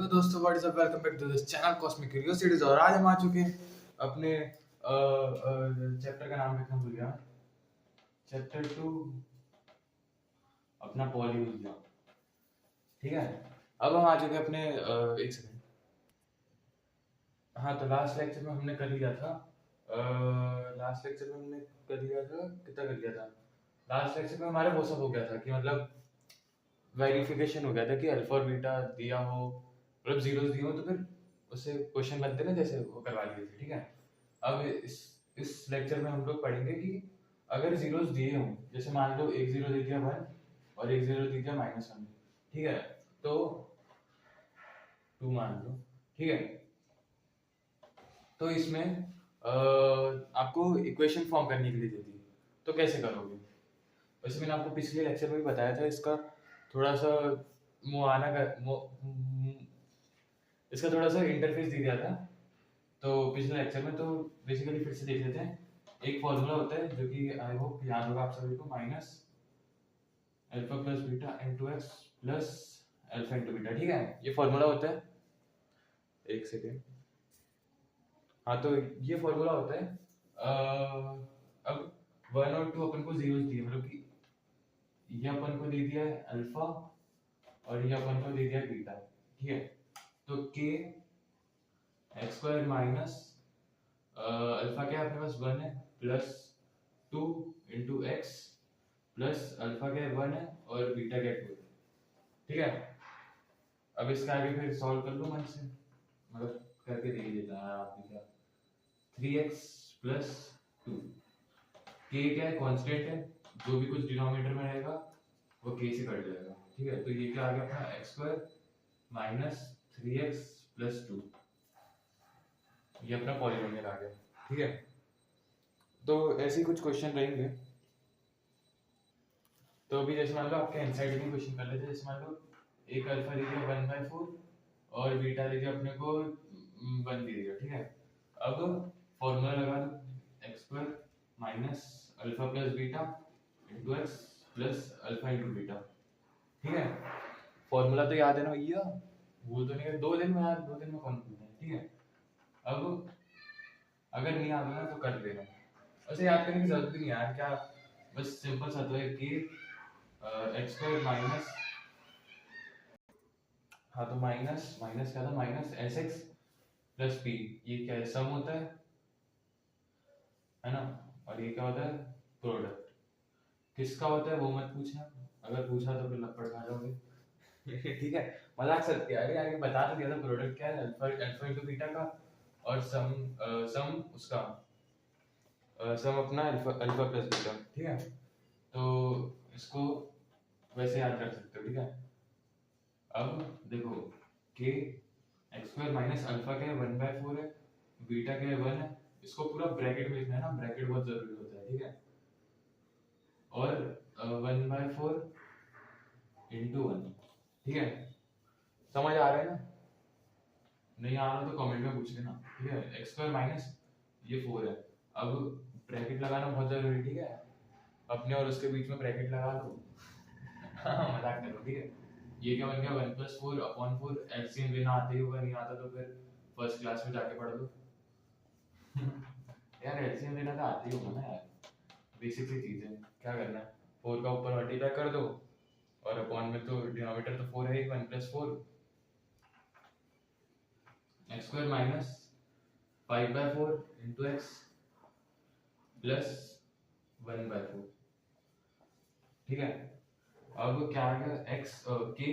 Hello दोस्तों, what is up, welcome back to this channel cosmic curiosities. और आज हम आ चुके हैं अपने चैप्टर का नाम लिखना भूल गया। चैप्टर 2 अपना पॉलीविजन। ठीक है, अब हम आ चुके हैं अपने एक सेकंड। हाँ, तो लास्ट लेक्चर में हमने कर लिया था कितना कर लिया था। लास्ट लेक्चर में हमारा वो सब हो गया था कि मतलब वेरिफिकेशन हो गया था कि अल्फा और बीटा दिया हो, मतलब जीरोस दिए हो, तो फिर उससे क्वेश्चन बनते ना, जैसे वो करवा दिए थे। ठीक है, अब इस लेक्चर में हम लोग पढ़ेंगे कि अगर जीरोस दिए हों, जैसे मान लो एक जीरो दे दिया 1 और एक जीरो दे दिया -1, ठीक है, तो 2 मान लो। ठीक है, तो इसमें आपको इक्वेशन फॉर्म करने के लिए देती है, तो कैसे करोगे। वैसे मैंने आपको पिछले लेक्चर में भी बताया था, इसका थोड़ा सा मुआना कर इसका थोड़ा सा इंटरफेस दे दिया था तो पिछले लेक्चर में। तो बेसिकली फिर से देख लेते हैं। एक फॉर्मूला होता है जो कि आई होप याद होगा आप सभी को, minus alpha plus beta into x plus alpha into beta. ठीक है, ये फॉर्मूला होता है। एक सेकेंड। हाँ, तो ये फॉर्मूला होता है। अब 1 और 2 अपन को जीरोस दिए, मतलब कि ये अपन को दे दिया है अल्फा और ये अपन को दे दिया है बीटा। ठीक है, तो के एक्स स्क्वायर माइनस अल्फा क्या है अपने पास 1 है, plus 2 into x plus alpha क्या है 1 है और बीटा क्या 2 है। ठीक है, अब इसका आगे फिर सॉल्व कर लो मन से, मतलब करके देख लेता है आप भी क्या। 3x प्लस 2, के क्या है, कांस्टेंट है, जो भी कुछ डिनोमिनेटर में रहेगा वो के से कट जाएगा। ठीक है, तो ये क्या आ गया अपना x square minus 3x plus 2, ये अपना पॉलीनोमियल आ गया। ठीक है, तो ऐसे ही कुछ क्वेश्चन रहेंगे। तो अभी जैसे मान लो आपके एनसीईआरटी में क्वेश्चन कर लेते हैं। जैसे मान लो एक अल्फा दे दिया 1/4 और बीटा दे दिया अपने को 1 दे दिया। ठीक है, अब फॉर्मूला लगा दो x square minus alpha plus beta into x plus alpha into beta. ठीक है, फॉर्मूला तो याद है ना भैया, भूल तो नहीं है। 2 दिन में याद, 2 दिन में कौन भूलता है। ठीक है, अब अगर नहीं याद ना तो कर लेना। वैसे याद करने की जरूरत भी नहीं यार, क्या बस सिंपल सा तो है कि एक्स स्क्वायर माइनस, हाँ तो माइनस माइनस क्या था, minus S x plus P, ये क्या है, सम होता है ना, और ये क्या होता है, प्रोडक्ट। किसका होता है वो मत पूछना, अगर पूछा तो फिर लपड़ खा जाओगे। ठीक है, मजाक सकते हैं। अरे आगे बता तो दिया था, प्रोडक्ट क्या है, अल्फा अल्फा इनटू बीटा का, और सम उसका सम अपना अल्फा अल्फा प्लस बीटा। ठीक है, तो इसको वैसे याद रख सकते हो। ठीक है, अब देखो के एक्स स्क्वायर माइनस अल्फा क्या है 1/4 है, बीटा क्या है 1 है, इसको पूरा ब्रैकेट में लिखना है ना, ब्रैकेट बहुत जरूरी होता है। ठीक है, और 1/4 इंटू 1। ठीक है, समझ आ रहा है ना, नहीं आ रहा तो कमेंट में पूछ लेना। ठीक है, एक्स स्क्वायर माइनस ये 4 है, अब ब्रैकेट लगाना बहुत जरूरी। ठीक है, अपने और उसके बीच में ब्रैकेट लगा लो। हाँ, मजाक करो। ठीक है, ये क्या बन गया 1+4/4, एलसीएम लेना आते ही होगा, नहीं आता तो फिर फर्स्ट क्लास में जाके पढ़ लो। यार एलसीएम लेना तो आते ही होगा ना यार, बेसिक सी चीज है। क्या करना है, 4 का ऊपर मल्टीप्लाई कर दो और अपॉन में तो डिनोमिनेटर तो 4 है ही, 1+4 x square minus 5/4 into x plus 1/4। ठीक है, अब क्या आ गया एक्स के,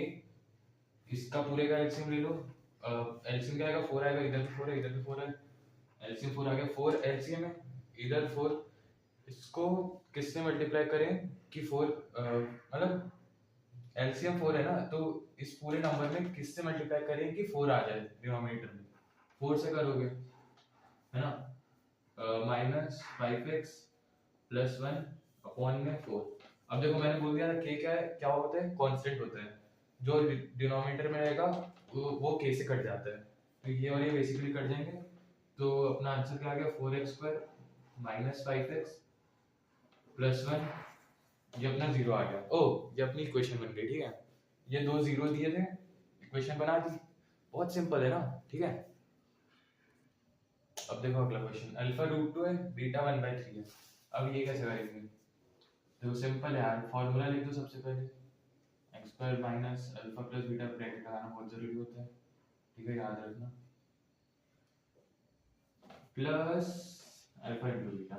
इसका पूरे का एलसीएम ले लो। एलसीएम क्या आएगा, 4 आएगा, इधर भी 4 है, इधर भी 4 है, एलसीएम 4 आ गया, 4 एलसीएम है, इधर 4। इसको किससे मल्टीप्लाई करें कि 4 मतलब एलसीएम 4 है ना, तो इस पूरे नंबर में किससे मल्टीप्लाई करें कि 4 आ जाए डिनोमिनेटर में। 4 से करोगे है ना, -5x प्लस 1 अपॉन में 4। अब देखो मैंने बोल दिया था के क्या है, क्या होता है, कांस्टेंट होता है, जो डिनोमिनेटर में रहेगा वो के से कट जाता है, तो ये और ये बेसिकली कट जाएंगे। तो अपना आंसर क्या आ गया, 4x square minus 5x plus 1, ये अपना 0 आ गया। ओ, ये अपनी इक्वेशन बन गई। ठीक है, ये 2 0 दिए थे, इक्वेशन बना दी, बहुत सिंपल है ना, ठीक है। अब देखो अगला क्वेश्चन, अल्फा रूट 2 है, बीटा 1/3 है। अब ये कैसे करेंगे? देखो सिंपल है यार, फॉर्मूला लिख दो सबसे पहले, x square minus alpha plus beta, bracket लगाना बहुत जरूरी होता है, ठीक है, याद रखना, प्लस अल्फा इंटू बीटा,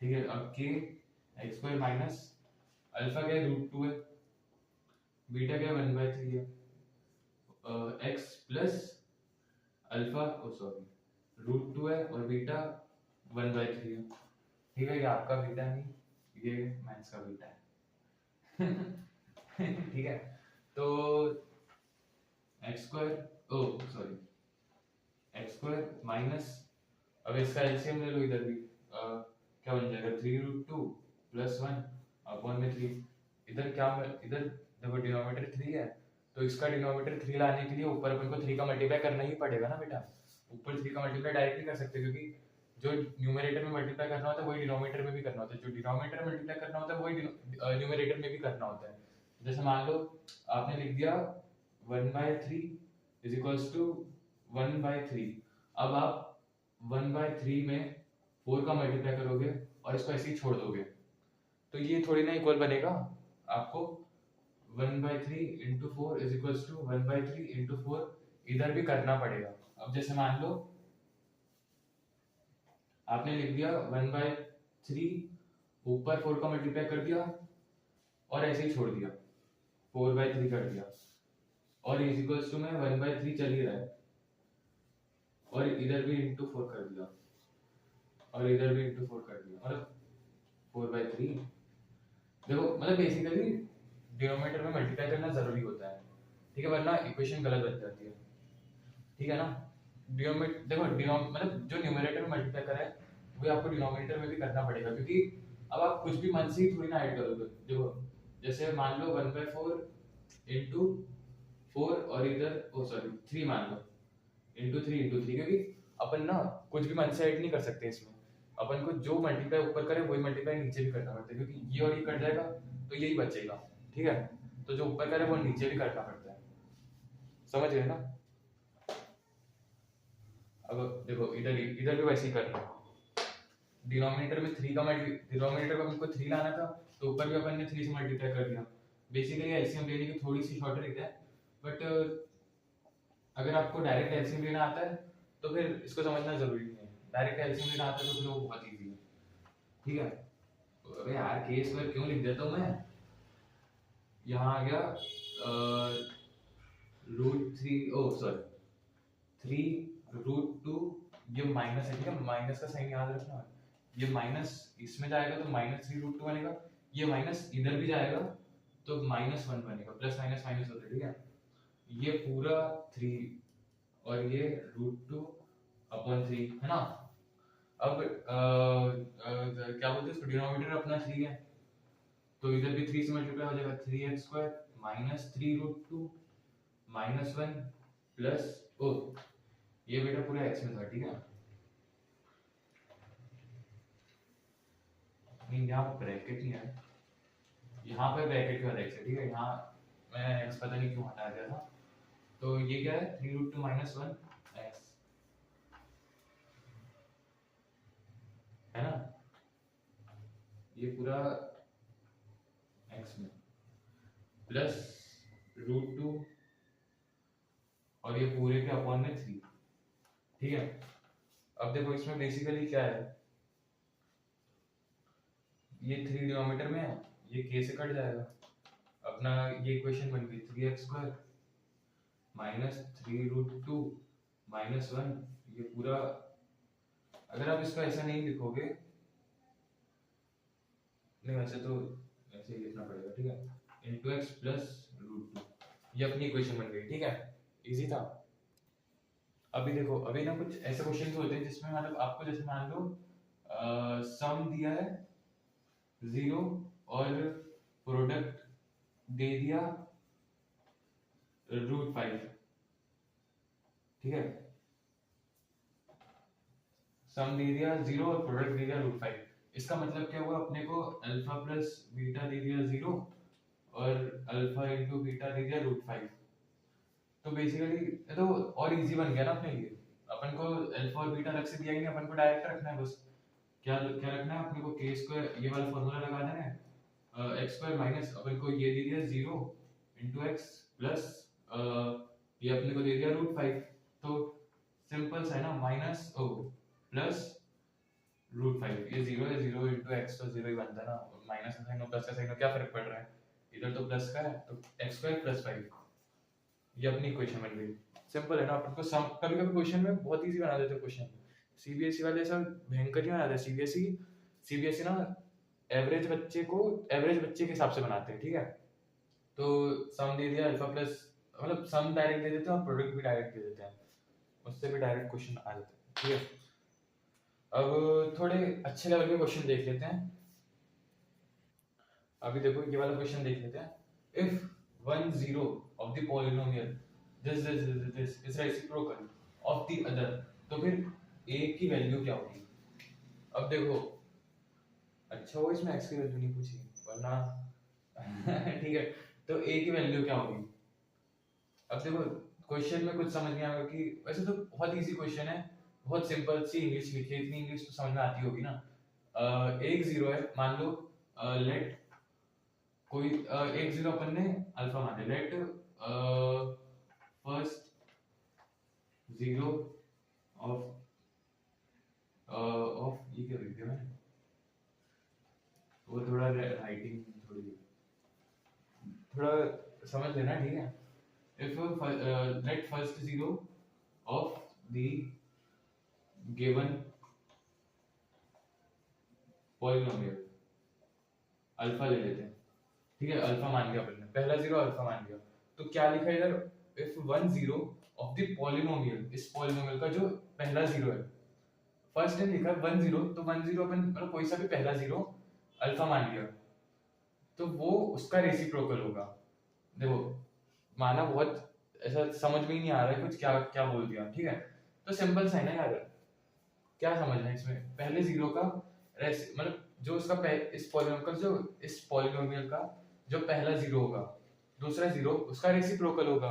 ठीक है। अब के एक्स स्क्वायर माइनस अल्फा क्या है रूट 2 है, बीटा क्या 1/3 है, x plus alpha sorry root 2 है और बीटा 1/3 है, ठीक है। ये आपका बीटा नहीं, ये मैथ्स का बीटा है ठीक है। तो x square sorry x square minus, अब इसका एलसीएम ले लो इधर भी, क्या बन जाएगा 3√2 + 1 अपॉन में 3, इधर क्या इधर देखो डिनोमिनेटर 3 है, तो इसका डिनोमिनेटर 3 लाने के लिए ऊपर अपन को 3 का मल्टीप्लाई करना ही पड़ेगा ना बेटा, ऊपर 3 का मल्टीप्लाई डायरेक्ट नहीं कर सकते, क्योंकि जो न्यूमरेटर में मल्टीप्लाई करना होता है वही डिनोमिनेटर में भी करना होता है, जो डिनोमिनेटर में मल्टीप्लाई करना होता है वही न्यूमरेटर में भी करना होता है। जैसे मान लो आपने लिख दिया 1/3 = 1/3, अब आप 1/3 में 4 का मल्टीप्लाई करोगे और इसको ऐसे ही छोड़ दोगे, तो ये थोड़ी ना इक्वल बनेगा, आपको 1/3 × 4 = 1/3 × 4 इधर भी करना पड़ेगा। अब जैसे मान लो आपने लिख दिया 1/3, ऊपर 4 का मल्टीप्लाई कर दिया और ऐसे ही छोड़ दिया, 4/3 कर दिया, और इज में 1/3 चल ही रहा है, और इधर भी इंटू 4 कर दिया, और इधर भी इंटू 4 कर दिया, मतलब 4/3। देखो मतलब बेसिकली डिनोमिनेटर में मल्टीप्लाई करना जरूरी होता है, ठीक है, वरना इक्वेशन गलत बन जाती है, ठीक है ना। देखो मतलब जो न्यूमरेटर में मल्टीप्लाई करा है वही आपको डिनोमिनेटर में भी करना पड़ेगा, क्योंकि अब आप कुछ भी मन से ही थोड़ी ना ऐड करोगे। देखो जैसे मान लो 1/4 इंटू 4 और इधर सॉरी 3 मान लो इंटू 3 × 3, क्योंकि अपन ना कुछ भी मन से ऐड नहीं कर सकते इसमें, अपन को जो मल्टीप्लाई ऊपर करे वही मल्टीप्लाई नीचे भी करना पड़ता है, क्योंकि ये और ये कट जाएगा तो यही बचेगा, ठीक है। तो जो ऊपर करे वो नीचे भी करना पड़ता है, समझ गए ना। अब देखो इधर भी वैसे ही करना है, डिनोमिनेटर में 3 का डिनोमिनेटर में हमको 3 लाना था, तो ऊपर भी अपन ने 3 से मल्टीप्लाई कर दिया। बेसिकली एलसीएम लेने की थोड़ी सी शॉर्ट ट्रिक है, बट अगर आपको डायरेक्ट एलसीएम लेना आता है तो फिर इसको समझना जरूरी नहीं है, डायरेक्ट एलसीएम लेना आता है तो फिर वो बहुत इजी है, ठीक है। अबे यार के स्क्वायर क्यों लिख देता हूँ मैं, यहाँ आ गया √3 3√2, ये माइनस है, ठीक है, माइनस का साइन याद रखना, ये माइनस इसमें जाएगा तो -3√2 बनेगा, ये माइनस इधर भी जाएगा तो -1 बनेगा, प्लस माइनस माइनस होता है, ठीक है। ये पूरा 3 और ये √2/3 है ना। अब क्या बोलते हैं इसको, डिनोमिनेटर अपना 3 है, तो इधर भी 3 से मल्टीप्लाई हो जाएगा, 3x² - 3√2 -1 प्लस ये बेटा पूरा x में था, ठीक है, नहीं यहाँ ब्रैकेट नहीं है, यहाँ पे ब्रैकेट का x है, ठीक है, यहाँ मैं x पता नहीं क्यों हटा दिया था, तो ये क्या है 3√2 - 1 x है ना, ये पूरा x में प्लस √2 और ये पूरे के अपॉन में 3, ठीक है। अब देखो इसमें बेसिकली क्या है, ये 3 डिनोमिनेटर में है, ये k से कट जाएगा, अपना ये इक्वेशन बन गई 3x² - 3√2 - 1, ये पूरा, अगर आप इसको ऐसा नहीं लिखोगे, नहीं वैसे तो ऐसे ही लिखना पड़ेगा, ठीक है, into x + √2, ये अपनी इक्वेशन बन गई, ठीक है, इजी था। अभी देखो अभी ना कुछ ऐसे क्वेश्चन होते हैं जिसमें मतलब आपको जैसे मान लो सम दिया है 0 और प्रोडक्ट दे दिया √5, ठीक है, सम दे दिया 0 और प्रोडक्ट दे दिया √5, इसका मतलब क्या हुआ, अपने को अल्फा प्लस बीटा दे दिया 0 और अल्फा इंटू बीटा दे दिया √5, तो तो बेसिकली तो और इजी बन गया ना अपने लिए। अपन को अल्फा और बीटा अलग से दिया ही नहीं, अपन को डायरेक्ट रखना है बस। क्या क्या रखना है अपने को, के स्क्वायर ये वाला फॉर्मूला लगा देना है, एक्स स्क्वायर माइनस अपन को ये दे दिया 0 इंटू एक्स प्लस ये अपने को दे दिया √5। तो सिंपल सा है ना, माइनस ओ प्लस √5, ये 0 है, 0 इंटू एक्स तो 0 ही बनता है ना, माइनस का साइन और प्लस का साइन में क्या फर्क पड़ रहा है, इधर तो प्लस का है तो एक्स स्क्वायर प्लस 5, ये अपनी इक्वेशन बन गई। सिंपल है ना, अपन को सम कभी कभी क्वेश्चन में बहुत इजी बना देते हैं क्वेश्चन। सीबीएसई वाले ऐसा भयंकर ही बनाते हैं। सीबीएसई ना एवरेज बच्चे के हिसाब से बनाते हैं, ठीक है। तो सम दे दिया अल्फा प्लस, मतलब सम डायरेक्ट दे देते हैं और प्रोडक्ट भी डायरेक्ट दे देते हैं, उससे भी डायरेक्ट क्वेश्चन आ जाते हैं, ठीक है। अब थोड़े अच्छे लेवल के क्वेश्चन देख लेते हैं। अभी देखो ये वाला क्वेश्चन देख लेते हैं। If 1 0 of the polynomial this is reciprocal of the other, तो फिर a की वैल्यू क्या होगी। अब देखो अच्छा हो इसमें x की वैल्यू नहीं पूछी वरना ठीक है, तो a की वैल्यू क्या होगी। अब देखो क्वेश्चन में कुछ समझ नहीं आएगा कि वैसे तो बहुत इजी क्वेश्चन है, बहुत सिंपल सी इंग्लिश लिखी है, इतनी इंग्लिश तो समझ में आती होगी ना। एक जीरो है मान लो, लेट कोई एक जीरो अपन ने अल्फा मान लिया, लेट फर्स्ट जीरो ऑफ ये क्या लिख दिया मैंने, वो थोड़ा राइटिंग थोड़ा समझ लेना, ठीक है। if let first zero of the given polynomial alpha ले लेते हैं, ठीक है। अल्फा मान लिया अपन ने, पहला जीरो अल्फा मान लिया, तो क्या लिखा है इधर, if 1 0 of the polynomial, इस पॉलिनोमियल का जो पहला जीरो है, फर्स्ट ने लिखा 1 0, तो 1 0 अपन मतलब कोई सा भी पहला जीरो अल्फा मान लिया, तो वो उसका रेसिप्रोकल होगा। देखो माना बहुत ऐसा समझ में ही नहीं आ रहा है कुछ, क्या क्या बोल दिया, ठीक है। तो सिंपल सा है ना यार, क्या समझना है इसमें, पहले जीरो का मतलब जो उसका इस पॉलिनोमियल का जो पहला जीरो होगा, दूसरा जीरो उसका रेसिप्रोकल होगा।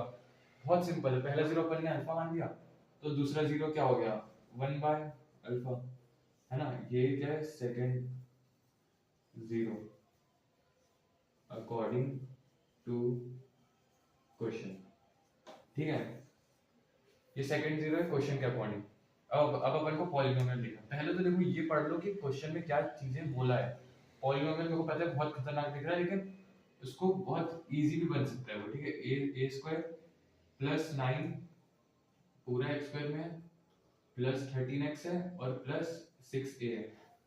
बहुत सिंपल है, पहला जीरो अपन ने अल्फा मान लिया, तो दूसरा जीरो क्या हो गया 1/अल्फा, है ना। ये क्या है, second zero according to question, ठीक है। ये सेकंड जीरो है क्वेश्चन के अकॉर्डिंग। अब अपन को पॉलिनोमियल देखना, पहले तो देखो ये पढ़ लो कि क्वेश्चन में क्या चीजें बोला है। पॉलिनोमियल मेरे को पता है बहुत खतरनाक दिख रहा है, लेकिन उसको बहुत इजी भी बन सकता है वो, ठीक है। ए स्क्वायर प्लस 9 पूरा एक्स स्क्वायर में है, प्लस 13x है और प्लस 6a है।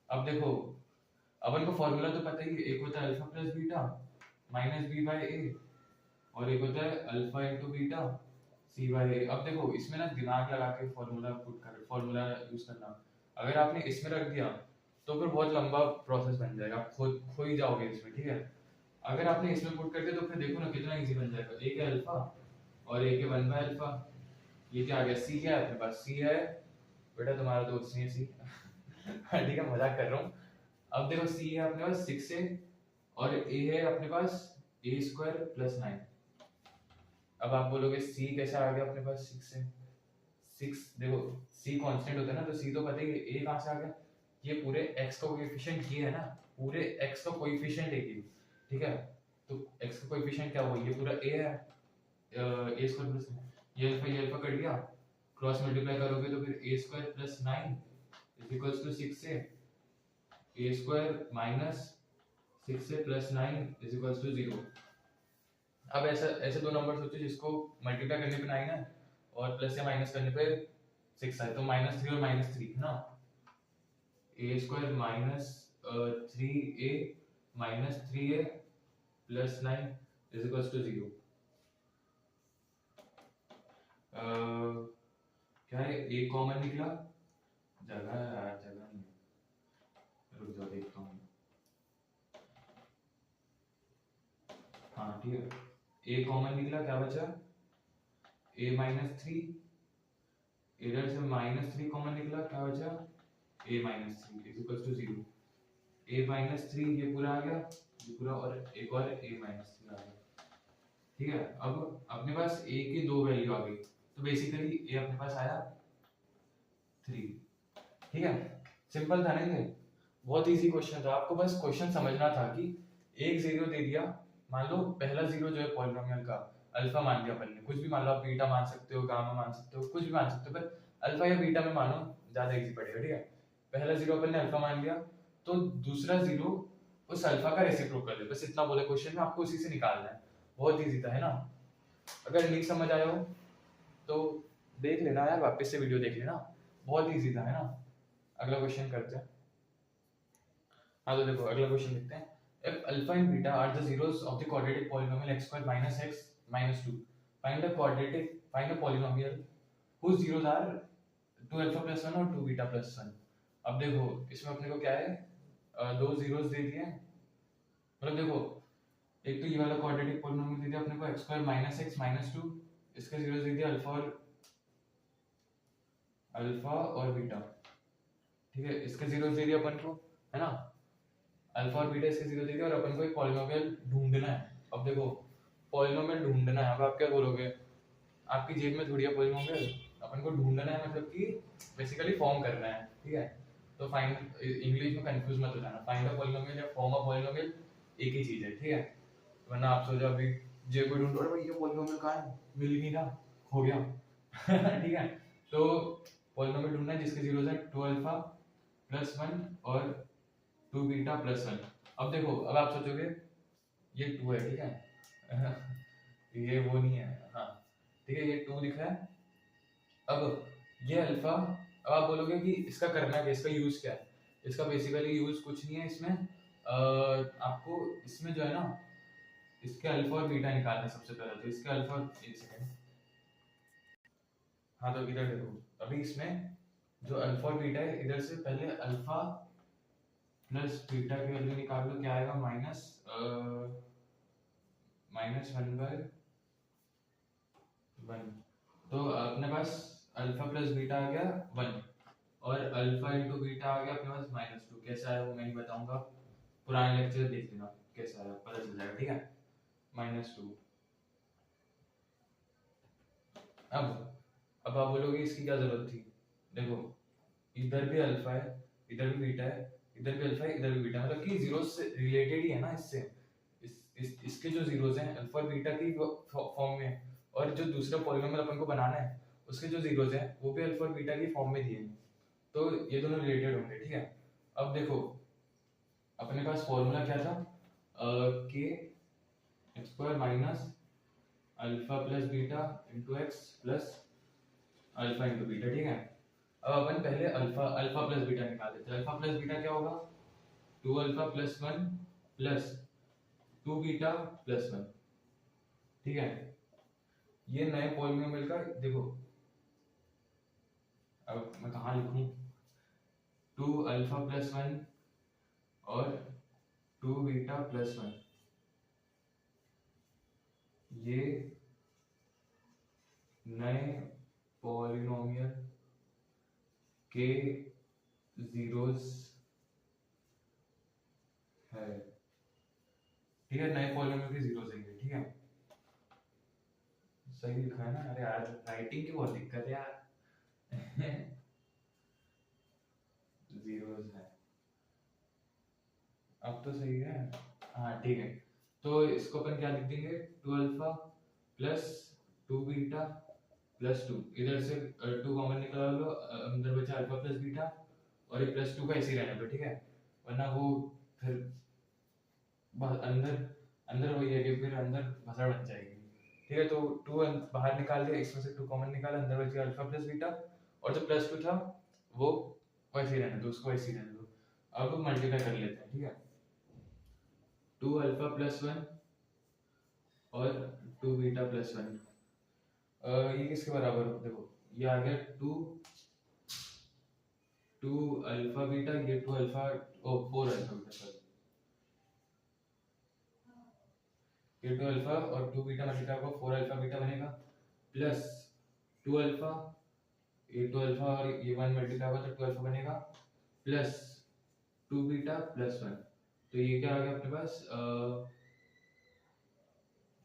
अब देखो अपन को फॉर्मूला तो पता ही है, एक होता है alpha plus beta minus B by A, और एक होता है alpha into beta C by A. अब देखो इसमें ना दिमाग लगा के फॉर्मूला यूज करना, अगर आपने इसमें रख दिया तो फिर बहुत लंबा प्रोसेस बन जाएगा, आप खुद खो ही जाओगे इसमें, ठीक है। अगर आपने इसमें पुट कर दिया तो फिर देखो ना कितना इजी बन जाएगा, एक है अल्फा और एक है 1/अल्फा, ये क्या आ गया, सी है अपने पास, सी है बेटा तुम्हारा दोस्त नहीं है सी ठीक है मजाक कर रहा हूँ। अब देखो सी है अपने पास 6 है और ए है अपने पास ए स्क्वायर प्लस 9। अब आप बोलोगे सी कैसे आ गया अपने पास 6 है, 6 देखो सी कांस्टेंट होता है ना, तो सी तो पता ही है, ए कहाँ से आ गया, ये पूरे x का कोएफिशिएंट ये है ना, पूरे x का कोएफिशिएंट है ये, ठीक है। तो x का कोएफिशिएंट क्या हुआ, ये पूरा a है, a स्क्वायर प्लस ये अल्फा कट गया, क्रॉस मल्टीप्लाई करोगे तो फिर a square plus 9 is equals to 6 से a स्क्वायर माइनस 6 से प्लस 9 इज इक्वल्स टू 0। अब ऐसा ऐसे दो नंबर सोचो जिसको मल्टीप्लाई करने पे 9 है और प्लस या माइनस करने पे 6 है, तो -3 और -3 है ना, a square minus 3a minus 3a plus 9 is equals to 0। क्या है, a कॉमन निकला, जगह नहीं, रुक जाओ देखता हूँ, हाँ ठीक है, a कॉमन निकला, क्या बचा a -3, इधर से -3 कॉमन निकला, क्या बचा a -3 is equals to 0। a -3 ये पूरा आ गया, ये पूरा, और एक और a -3 आ गया, ठीक है। अब अपने पास ए की दो वैल्यू आ गई, तो बेसिकली ए अपने पास आया 3। ठीक है, सिंपल था नहीं ये, बहुत इजी क्वेश्चन था। आपको बस क्वेश्चन समझना था कि एक जीरो दे दिया, मान लो पहला जीरो जो है पॉलिनोमियल का अल्फा मान लिया अपन ने, कुछ भी मान लो, आप बीटा मान सकते हो, गामा मान सकते हो, कुछ भी मान सकते हो, पर अल्फा या बीटा में मानो, ज्यादा इजी पड़ेगा। ठीक है, पहला जीरो अपन ने अल्फा मान लिया, तो दूसरा जीरो उस अल्फा का रेसिप्रोकल है, बस इतना बोले क्वेश्चन में, आपको उसी से निकालना है। बहुत इजी था, है ना। अगर नहीं समझ आया हो तो देख लेना यार, वापस से वीडियो देख लेना, बहुत इजी था, है ना। अगला क्वेश्चन करते हैं। हाँ तो देखो अगला क्वेश्चन देखते हैं। If alpha and beta are the zeros of the quadratic polynomial x square minus x minus 2, find a polynomial whose zeros are 2 alpha plus 1 और 2 beta plus 1। अब देखो इसमें अपने को क्या है, दो जीरोस दे दिए, मतलब देखो एक तो ये वाला क्वाड्रेटिक पॉलिनोमियल दे दिया अपने को x square minus x minus 2, इसके जीरोस दे दिया अल्फा और बीटा। ठीक है, इसके जीरोस दे दिया अपन को, है ना, अल्फा और बीटा इसके जीरो दे दिया, और अपन को एक पॉलिनोमियल ढूंढना है। अब देखो पॉलिनोमियल ढूंढना है, अब आप क्या बोलोगे, आपकी जेब में थोड़ी है पॉलिनोमियल, अपन को ढूंढना है, मतलब कि बेसिकली फॉर्म करना है। ठीक है, तो फाइंड, इंग्लिश में कंफ्यूज मत हो जाना, फाइंड अ पॉलिनोमियल या फॉर्म अ पॉलिनोमियल एक ही चीज है। ठीक है, वरना आप सोचो अभी जेब में ढूंढ रहे हो, भाई ये पॉलिनोमियल कहाँ है, मिल ही नहीं रहा, खो गया। ठीक है, तो पॉलिनोमियल ढूंढना है जिसके जीरोस है 2 अल्फा प्लस 1 और 2 बीटा प्लस 1। अब देखो, अब आप सोचोगे ये 2 है, ठीक है, ये वो नहीं है, हाँ ठीक है, ये 2 दिख रहा है। अब ये अल्फा, अब आप बोलोगे कि इसका करना क्या, इसका यूज क्या है। इसका बेसिकली यूज कुछ नहीं है इसमें, आपको इसमें जो है ना, इसके अल्फा और बीटा निकालना है सबसे पहले। तो इसके अल्फा, एक सेकेंड, हाँ तो इधर देखो, अभी इसमें जो अल्फा और बीटा है, इधर से पहले अल्फा प्लस बीटा की वैल्यू निकाल लो, क्या आएगा, माइनस 1/1। तो अपने पास अल्फा प्लस बीटा आ गया 1, और अल्फा इंटू बीटा आ गया अपने पास -2। कैसा आया वो मैं नहीं बताऊंगा, पुराने लेक्चर देख लेना कैसा आया, पता चल जाएगा। ठीक है, -2। अब आप बोलोगे इसकी क्या जरूरत थी, देखो इधर भी अल्फा है, इधर भी बीटा है, इधर भी अल्फा है, इधर भी बीटा है, मतलब कि जीरो से रिलेटेड ही है ना इससे। इसके जो जीरोस हैं अल्फा और बीटा की फॉर्म में, और जो दूसरा पॉलिनोमियल अपन को बनाना है उसके जो जीरोस हैं वो भी अल्फा और बीटा की फॉर्म में दिए हैं, तो ये दोनों रिलेटेड होंगे। ठीक है, अब देखो अपने पास फॉर्मूला क्या था, के x square minus alpha plus beta into x plus alpha into beta. ठीक है, अब अपन पहले अल्फा अल्फा प्लस बीटा निकाल देते हैं। अल्फा प्लस बीटा क्या होगा, 2 alpha plus 1 plus 2 beta plus 1। ठीक है, ये नए पॉलिनोमियल का देखो, अब मैं कहाँ लिखूं, 2 अल्फा प्लस 1 और 2 बीटा प्लस 1, ये नए पॉलिनोमियल के जीरोस है। ठीक है, नए पॉलिनोमियल के जीरोस है। ठीक है, सही लिखा है ना, अरे यार राइटिंग की बहुत दिक्कत है यार। जीरोस है, अब तो सही है। हाँ ठीक है, तो इसको अपन क्या लिख देंगे, 2 अल्फा प्लस 2 बीटा प्लस 2, इधर से 2 कॉमन निकाल लो, अंदर बचा अल्फा प्लस बीटा, और ये प्लस 2 का ऐसे ही रहने दो। ठीक है, वरना वो फिर अंदर अंदर वही है कि फिर अंदर भसड़ बन जाएगी। ठीक है, तो 2 बाहर निकाल दिया, इसमें से 2 कॉमन निकाला, अंदर बच गया अल्फा प्लस बीटा, और जो प्लस 2 था वो वैसे ही रहने दो, उसको वैसे ही रहने दो। अब मल्टीप्लाई कर लेते हैं। ठीक है, 2 अल्फा प्लस 1 और 2 बीटा प्लस 1, ये किसके बराबर हो, देखो ये आ गया 2 अल्फा बीटा, ये 2 अल्फा, ओ 4 अल्फा बीटा, सॉरी, ये 2 अल्फा और 2 बीटा मल्टीप्लाई होगा 4 अल्फा बीटा बनेगा, प्लस 2 अल्फा, ये 2 अल्फा और ये 1 मल्टीप्लाई होगा तो 2 अल्फा बनेगा, प्लस 2 बीटा प्लस 1, तो ये क्या आ गया अपने पास,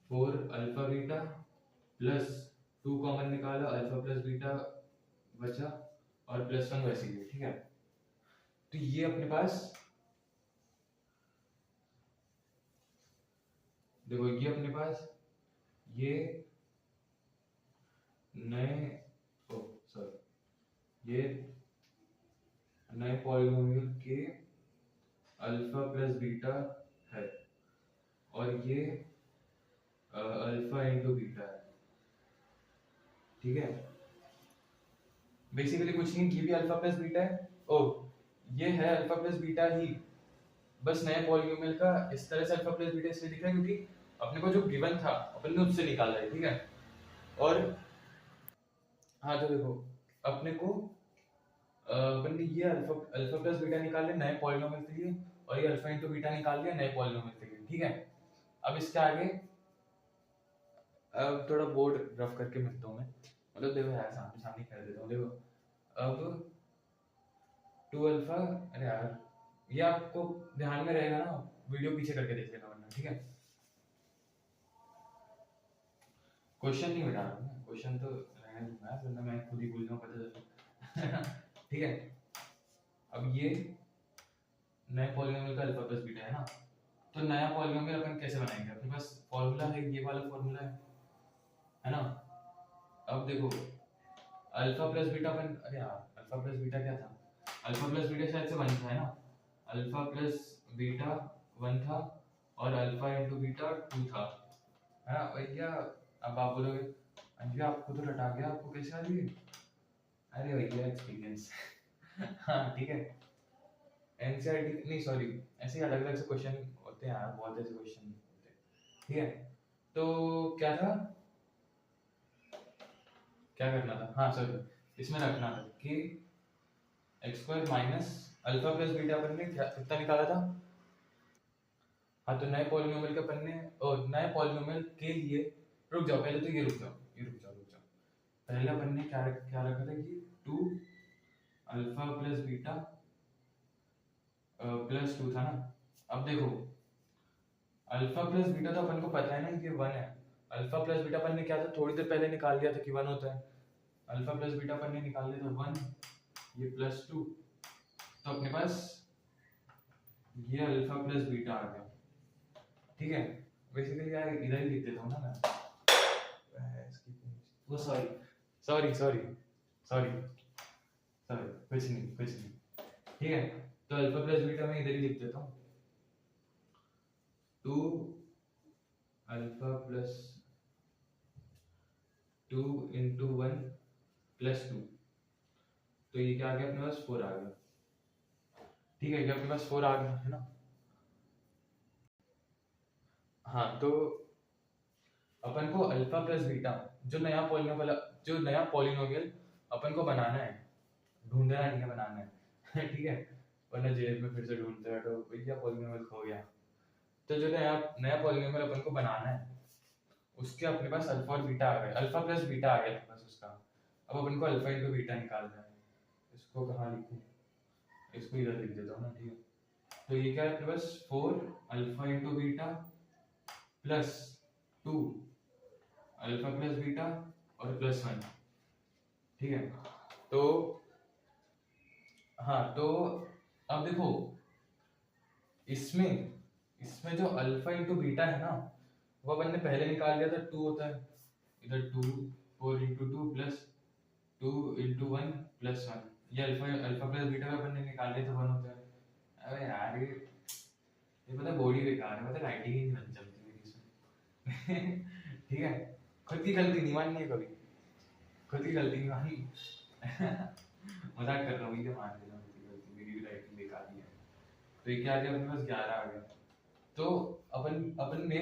4 अल्फा बीटा प्लस 2 कॉमन निकाला, अल्फा प्लस बीटा बचा और प्लस 1 वैसे ही, ठीक है। तो ये अपने पास देखो, ये अपने पास ये नए सॉरी ये नए पॉलिनोमियल के अल्फा प्लस बीटा है और ये अल्फा इंटू बीटा है, ठीक है। बेसिकली कुछ नहीं, ये भी अल्फा प्लस बीटा है और ये है अल्फा प्लस बीटा ही, बस नए पॉलिनोमियल का इस तरह से अल्फा प्लस बीटा इसलिए दिख रहा है क्योंकि अपने को जो गिवन था अपन ने उससे निकाला है, ठीक है। और हाँ, तो देखो अपने को अपन ने ये अल्फा प्लस बीटा निकाल लिया नए पॉलिनोमियल के लिए और ये अल्फा इंटू बीटा निकाल लिया नए पॉलिनोमियल के लिए, ठीक है। अब इसके आगे अब थोड़ा बोर्ड रफ करके मिलता हूँ मैं, मतलब देखो यार सामने सामने कर देता हूँ। देखो अब 2 अल्फा, अरे यार ये आपको ध्यान में रहेगा ना, वीडियो पीछे करके देख लेना वरना, ठीक है। क्वेश्चन नहीं बता रहा हूँ, क्वेश्चन तो रहने दूंगा वरना मैं खुद ही भूल जाऊँ पता चला ठीक है। अब ये नए पॉलिनोमियल का अल्फा प्लस बीटा है ना, तो नया पॉलिनोमियल अपन कैसे बनाएंगे? अपने पास फॉर्मूला है, ये वाला फॉर्मूला है ना। अब देखो अल्फा प्लस बीटा अपन, अरे यार अल्फा प्लस बीटा क्या था? अल्फा प्लस बीटा शायद से 1 था, है ना। अल्फा प्लस बीटा 1 था और अल्फा इंटू बीटा 2 था, है ना भैया। अब आप बोलोगे भैया आपको तो रटा गया, आपको कैसे आ रही है? अरे भैया एक्सपीरियंस हाँ ठीक है, एनसीईआरटी नहीं सॉरी, ऐसे अलग अलग से क्वेश्चन होते हैं यार, बहुत ऐसे क्वेश्चन होते हैं, ठीक है। तो क्या था, क्या करना था? हाँ सॉरी, इसमें रखना था कि x square minus alpha plus beta upon ने क्या कितना निकाला था। हाँ, तो नए पॉलिनोमियल का अपन ने, और नए पॉलिनोमियल के लिए, रुक जाओ पहले तो ये रुक जाओ, पहले अपन ने क्या क्या रखा था कि 2 अल्फा प्लस बीटा प्लस 2 था ना। अब देखो अल्फा प्लस बीटा तो अपन को पता है ना कि 1 है। अल्फा प्लस बीटा अपन ने क्या था, थोड़ी देर पहले निकाल लिया था कि 1 होता है। अल्फा प्लस बीटा अपन ने निकाल लिया था 1, ये प्लस 2, तो अपने पास ये अल्फा प्लस बीटा आ गया, ठीक है। बेसिकली यार इधर ही लिख देता हूँ ना मैं, वो sorry sorry sorry sorry sorry कुछ नहीं, ठीक है। तो अल्फा प्लस बीटा मैं इधर ही लिख देता हूँ, 2 अल्फा प्लस 2 इंटू 1 प्लस 2, तो ये क्या आ गया अपने पास 4 आ गया, ठीक है। ये अपने पास 4 आ गया है ना। हाँ, तो अपन को अल्फा प्लस बीटा जो नया पॉलिनोमियल अपन को बनाना है, ढूंढना नहीं है, बनाना है ठीक है, वरना जेल में फिर से ढूंढते हैं तो भैया पॉलिनोमियल खो गया। तो जो नया नया पॉलिनोमियल अपन को बनाना है उसके अपने पास अल्फा और बीटा आ गए, अल्फा प्लस बीटा आ गया अपने पास उसका। अब अपन को अल्फा इंटू बीटा निकालना है, इसको कहाँ लिखूं, इसको इधर लिख देता हूँ ना, ठीक है। तो ये क्या है अपने पास 4 alpha into beta plus 2 alpha plus beta और प्लस 1, ठीक है। तो हाँ, तो अब देखो इसमें इसमें जो अल्फा इंटू बीटा है ना, वो अपन ने पहले निकाल लिया था 2 होता है, इधर 2 4 इंटू 2 प्लस 2 इंटू 1 प्लस 1, ये अल्फा प्लस बीटा का अपन ने निकाल लिया था 1 होता है। अबे यार ये पता बॉडी बेकार है, पता राइटिंग ही नहीं बन चलती मेरी इसमें ठीक है, खुद की गलती नहीं माननी है कभी, खुद की गलती नहीं माननी मजाक कर रहा हूँ, ये मान लेना खुद की गलती, मेरी भी राइटिंग बेकार ही है। तो ये क्या आ गया अपने पास 11 आ गया। तो अपन अपन ने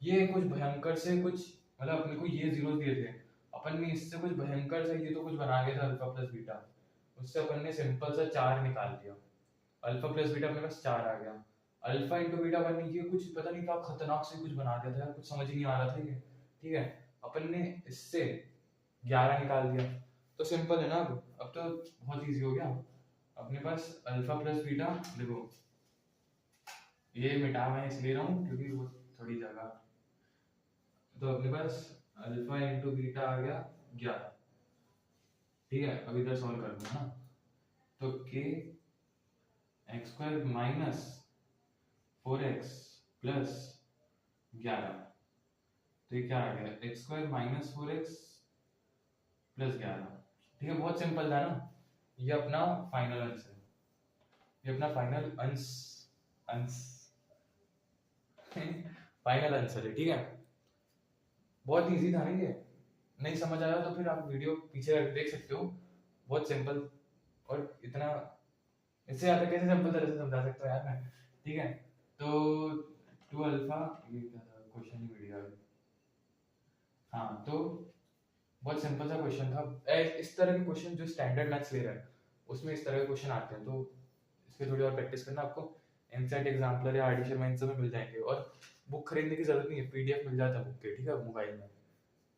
ये कुछ भयंकर से कुछ, मतलब अपने को ये जीरो दिए थे, अपन ने इससे कुछ भयंकर से ये तो कुछ बना गया था अल्फा प्लस बीटा, उससे अपन ने सिंपल सा 4 निकाल दिया, अल्फा प्लस बीटा अपने पास 4 आ गया। अल्फा इंटू बीटा अपन ने ये कुछ पता नहीं क्या खतरनाक से कुछ बना दिया था यार, कुछ समझ ही नहीं आ रहा था ये, ठीक है। अपन ने इससे 11 निकाल दिया, तो सिंपल है ना। अब तो बहुत इजी हो गया अपने पास अल्फा प्लस बीटा। देखो ये मिटा मैं इसलिए रहा हूँ क्योंकि वो थोड़ी जगह तो अपने पास अल्फा इंटू बीटा आ गया 11। ठीक है, अब इधर सॉल्व कर दूँ ना, तो के x square minus 4x plus 11, तो ये क्या आ गया x square minus 4x plus 11। ठीक है, बहुत सिंपल था ना, ये अपना फाइनल आंसर है, ये अपना फाइनल अंस फाइनल आंसर है। ठीक है, बहुत इजी था ना ये, नहीं समझ आया तो फिर आप वीडियो पीछे देख सकते हो, बहुत सिंपल, और इतना इससे ज़्यादा कैसे सिंपल तरह से समझा सकता हूँ यार मैं। ठीक है, तो 2 अल्फा, ये क्या था क्वेश्चन ही मिल गया। हाँ, तो बहुत सिंपल सा क्वेश्चन था। इस तरह के क्वेश्चन जो स्टैंडर्ड मैथ्स ले रहा है उसमें इस तरह के क्वेश्चन आते हैं, तो इसके थोड़ी और प्रैक्टिस करना, आपको एनसेट एग्जाम्पलर या आर.डी. शर्मा इन सब में मिल जाएंगे, और बुक खरीदने की जरूरत नहीं है, पीडीएफ मिल जाता है बुक के। ठीक है, मोबाइल में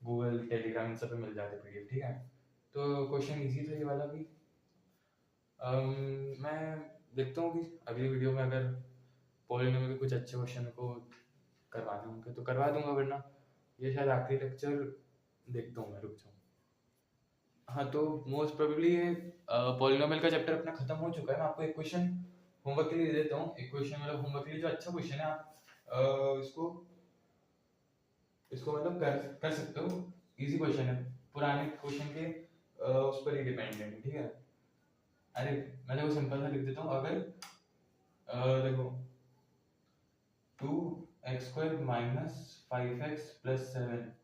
गूगल टेलीग्राम इन सब पे मिल जाते हैं पीडीएफ। ठीक है, तो क्वेश्चन इजी था ये वाला भी। मैं देखता हूँ कि अगली वीडियो में अगर पॉलिनोमियल के कुछ अच्छे क्वेश्चन को करवाने होंगे तो करवा दूंगा, वरना ये शायद आखिरी लेक्चर देखता हूँ मैं, रुक जाऊँ। हाँ, तो मोस्ट प्रोबेबली ये पॉलिनोमियल का चैप्टर अपना खत्म हो चुका है। मैं आपको एक क्वेश्चन होमवर्क के लिए दे देता हूँ, एक क्वेश्चन मतलब होमवर्क के लिए जो अच्छा क्वेश्चन है, आप इसको मतलब कर सकते हो, इजी क्वेश्चन है, पुराने क्वेश्चन के उस पर ही डिपेंडेंट है। ठीक है, अरे मैं देखो सिंपल सा लिख देता हूँ, अगर देखो 2x square minus 5x plus 7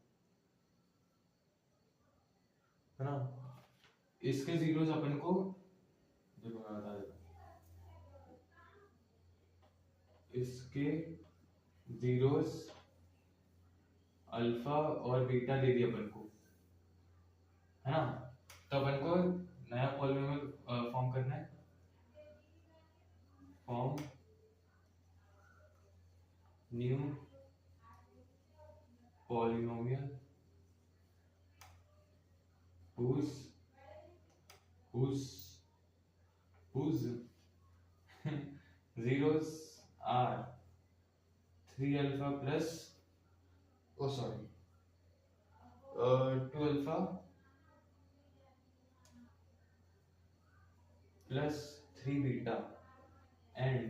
है ना, इसके जीरोस अपन को देखो मैं बता देता हूँ, इसके जीरोस अल्फा और बीटा दे दिया अपन को, है ना, तो अपन को नया पॉलिनोमियल फॉर्म करना है, form new polynomial whose zeros are 3 alpha plus 2 alpha plus 3 beta and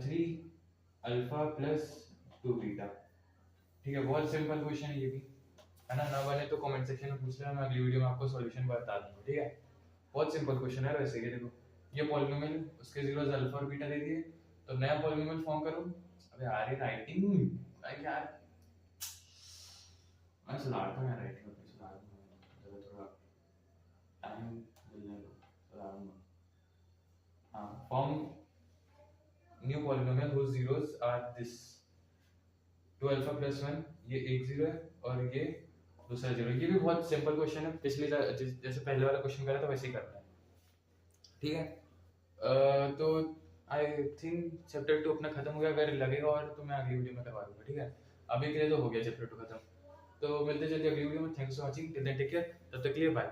3 alpha plus 2 beta। ठीक है, बहुत सिंपल क्वेश्चन है ये भी, है ना बने तो कमेंट सेक्शन में पूछ लेना, मैं अगली वीडियो में आपको सॉल्यूशन बता दूंगा। ठीक है, बहुत सिंपल क्वेश्चन है वैसे। ये देखो, ये पॉलिनोमियल उसके जीरोस अल्फा और बीटा दे दिए, तो नया पॉलिनोमियल फॉर्म करो। अबे यार ये राइटिंग भाई यार, मैं सुधारता हूँ यार, राइटिंग अपनी सुधारूंगा, जरा थोड़ा टाइम मिलने दो, सुधारूंगा। हाँ, form new polynomial whose zeros are this 2 alpha plus 1, ये एक जीरो है और ये दूसरा जीरो। ये भी बहुत सिंपल क्वेश्चन है, पिछले जैसे पहले वाला क्वेश्चन करा था वैसे ही करना है। ठीक है, तो आई थिंक चैप्टर 2 अपना खत्म हो गया, अगर लगेगा और तो मैं अगली वीडियो में करवा दूंगा। ठीक है, अभी के लिए तो हो गया चैप्टर 2 खत्म, तो मिलते जल्दी अगली वीडियो में। Thanks for watching, till then take care, तब तक के लिए बाय।